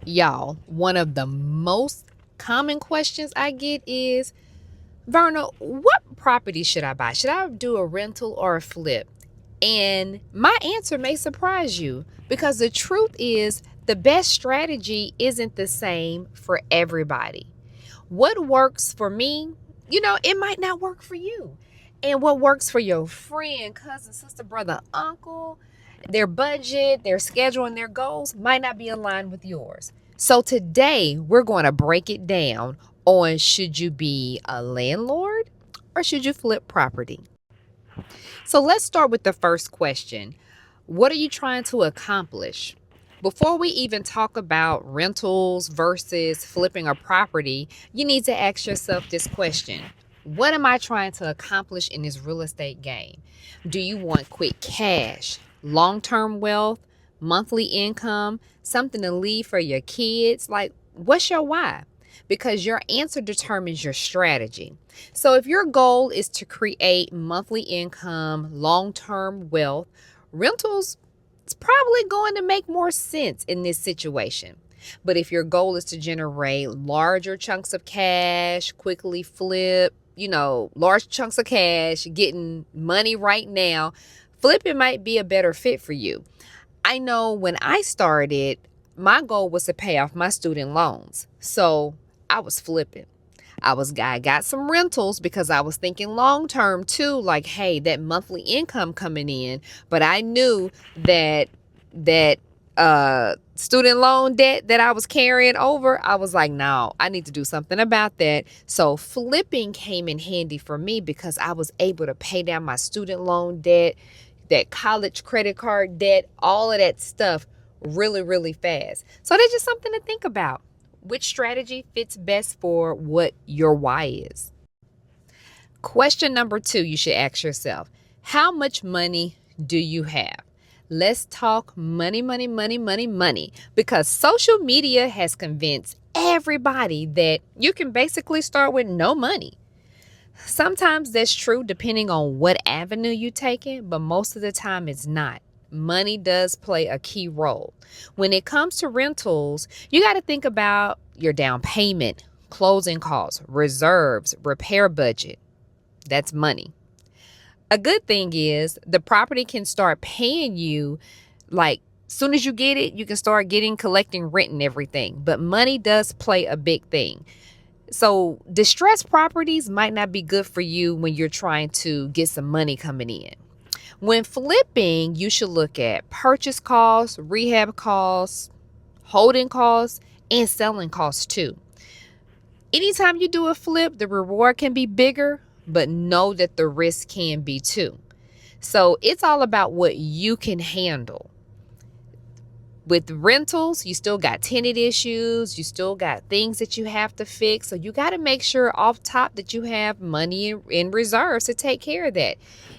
Y'all, one of the most common questions I get is, Verna, what property should I buy? Should I do a rental or a flip? And my answer may surprise you because the truth is the best strategy isn't the same for everybody. What works for me, it might not work for you. And what works for your friend, cousin, sister, brother, uncle, their budget, their schedule, and their goals might not be aligned with yours. So today we're going to break it down on should you be a landlord or should you flip property? So let's start with the first question. What are you trying to accomplish? Before we even talk about rentals versus flipping a property, you need to ask yourself this question. What am I trying to accomplish in this real estate game? Do you want quick cash, long-term wealth, monthly income, something to leave for your kids? Like, what's your why? Because your answer determines your strategy. So if your goal is to create monthly income, long-term wealth, rentals it's probably going to make more sense in this situation. But if your goal is to generate larger chunks of cash, quickly flip, large chunks of cash, getting money right now, flipping might be a better fit for you. I know when I started, my goal was to pay off my student loans. So I was flipping. I got some rentals because I was thinking long term too, like, hey, that monthly income coming in. But I knew that student loan debt that I was carrying over, I was like, no, I need to do something about that. So flipping came in handy for me because I was able to pay down my student loan debt, that college credit card debt, all of that stuff really, really fast. So that's just something to think about. Which strategy fits best for what your why is? Question number 2 you should ask yourself. How much money do you have? Let's talk money, money, money, money, money. Because social media has convinced everybody that you can basically start with no money. Sometimes that's true depending on what avenue you take it, but most of the time it's not. Money does play a key role. When it comes to rentals, you got to think about your down payment, closing costs, reserves, repair budget. That's money. A good thing is the property can start paying you like soon as you get it, you can start collecting rent and everything. But money does play a big thing. So distressed properties might not be good for you when you're trying to get some money coming in. When flipping, you should look at purchase costs, rehab costs, holding costs, and selling costs too. Anytime you do a flip, the reward can be bigger, but know that the risk can be too. So it's all about what you can handle. With rentals, you still got tenant issues, you still got things that you have to fix. So you got to make sure off top that you have money in reserves to take care of that.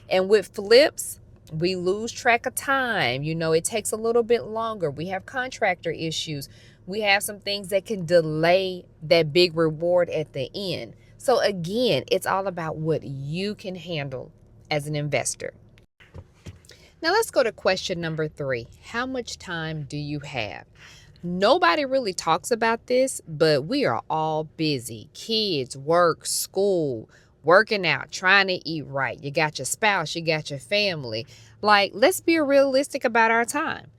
And with flips, we lose track of time. It takes a little bit longer. We have contractor issues. We have some things that can delay that big reward at the end. So again, it's all about what you can handle as an investor. Now let's go to question number 3. How much time do you have? Nobody really talks about this, but we are all busy. Kids, work, school, working out, trying to eat right. You got your spouse, you got your family. Like, let's be realistic about our time.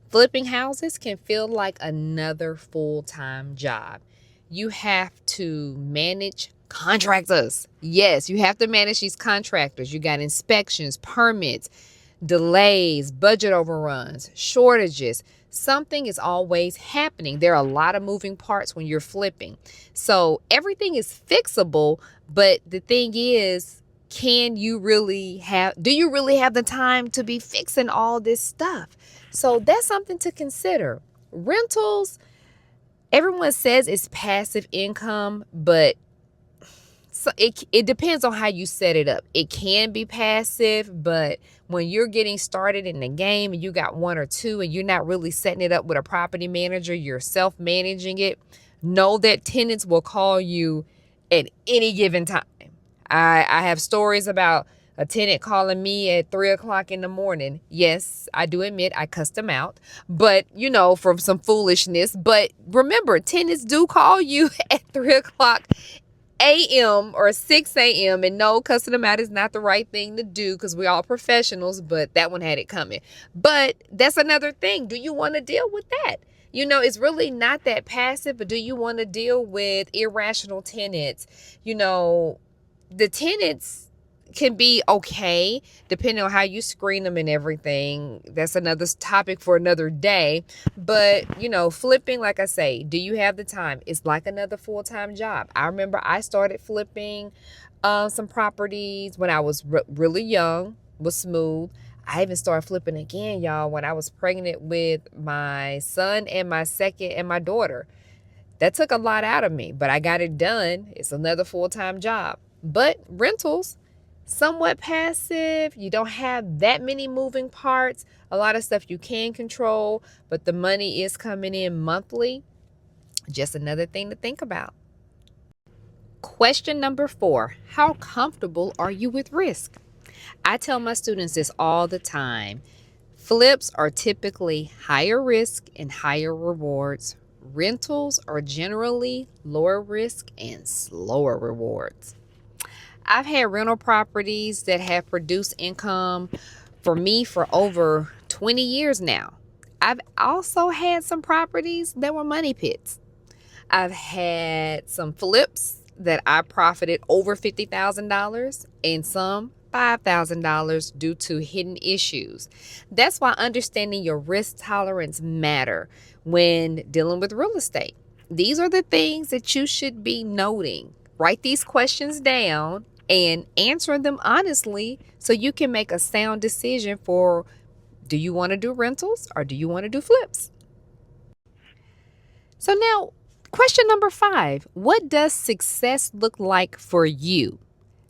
Flipping houses can feel like another full-time job. You have to manage contractors. Yes, you have to manage these contractors. You got inspections, permits, delays, budget overruns, shortages. Something is always happening. There are a lot of moving parts when you're flipping. So everything is fixable, but the thing is, do you really have the time to be fixing all this stuff? So that's something to consider. Rentals, everyone says it's passive income, but so it depends on how you set it up. It can be passive, but when you're getting started in the game and you got 1 or 2 and you're not really setting it up with a property manager, you're self-managing it, know that tenants will call you at any given time. I have stories about A tenant calling me at 3 o'clock in the morning. Yes, I do admit I cussed them out, but from some foolishness. But remember, tenants do call you at 3 o'clock a.m. or 6 a.m. And no, cussing them out is not the right thing to do because we're all professionals, but that one had it coming. But that's another thing. Do you want to deal with that? It's really not that passive, but do you want to deal with irrational tenants? The tenants can be okay depending on how you screen them and everything. That's another topic for another day. But flipping, like I say, do you have the time? It's like another full-time job. I remember I started flipping some properties when I was really young, was smooth. I even started flipping again, y'all, when I was pregnant with my son and my second and my daughter. That took a lot out of me, but I got it done. It's another full-time job. But rentals, somewhat passive. You don't have that many moving parts. A lot of stuff you can control, but the money is coming in monthly. Just another thing to think about. Question number 4. How comfortable are you with risk? I tell my students this all the time. Flips are typically higher risk and higher rewards. Rentals are generally lower risk and slower rewards. I've had rental properties that have produced income for me for over 20 years now. I've also had some properties that were money pits. I've had some flips that I profited over $50,000 and some $5,000 due to hidden issues. That's why understanding your risk tolerance matter when dealing with real estate. These are the things that you should be noting. Write these questions down and answer them honestly so you can make a sound decision for, do you want to do rentals or do you want to do flips? So now, question number 5, what does success look like for you?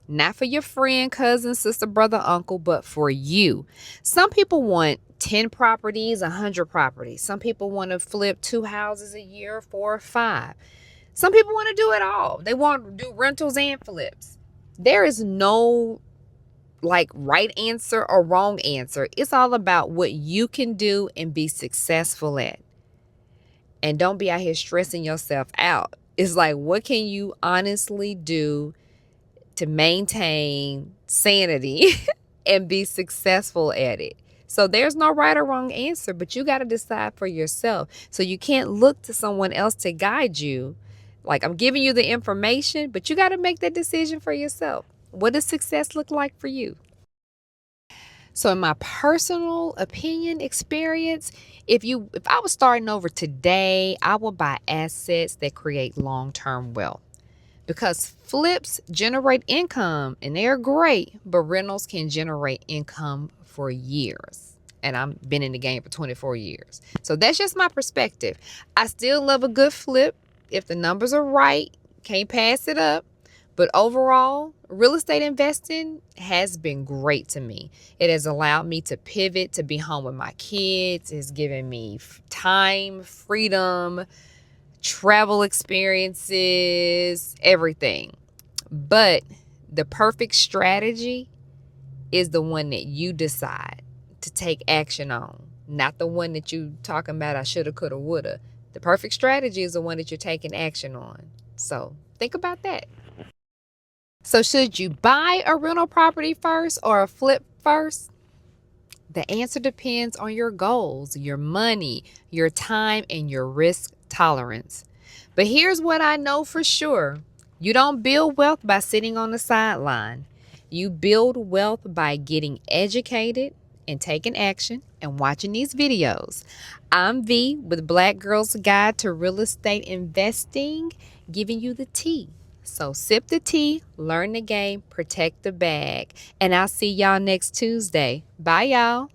Not for your friend, cousin, sister, brother, uncle, but for you. Some people want 10 properties, 100 properties. Some people want to flip 2 houses a year, 4 or 5. Some people want to do it all. They want to do rentals and flips. There is no right answer or wrong answer. It's all about what you can do and be successful at. And don't be out here stressing yourself out. It's like, what can you honestly do to maintain sanity and be successful at it? So there's no right or wrong answer, but you got to decide for yourself. So you can't look to someone else to guide you. Like, I'm giving you the information, but you got to make that decision for yourself. What does success look like for you? So in my personal opinion, experience, if I was starting over today, I would buy assets that create long-term wealth. Because flips generate income and they're great, but rentals can generate income for years. And I've been in the game for 24 years. So that's just my perspective. I still love a good flip. If the numbers are right, can't pass it up. But overall, real estate investing has been great to me. It has allowed me to pivot, to be home with my kids. It's given me time, freedom, travel experiences, everything. But the perfect strategy is the one that you decide to take action on, not the one that you talking about I shoulda, coulda, woulda. The perfect strategy is the one that you're taking action on. So think about that. So should you buy a rental property first or a flip first? The answer depends on your goals, your money, your time, and your risk tolerance. But here's what I know for sure. You don't build wealth by sitting on the sideline. You build wealth by getting educated and taking action and watching these videos. I'm V with Black Girl's Guide to Real Estate Investing, giving you the tea. So sip the tea, learn the game, protect the bag. And I'll see y'all next Tuesday. Bye, y'all.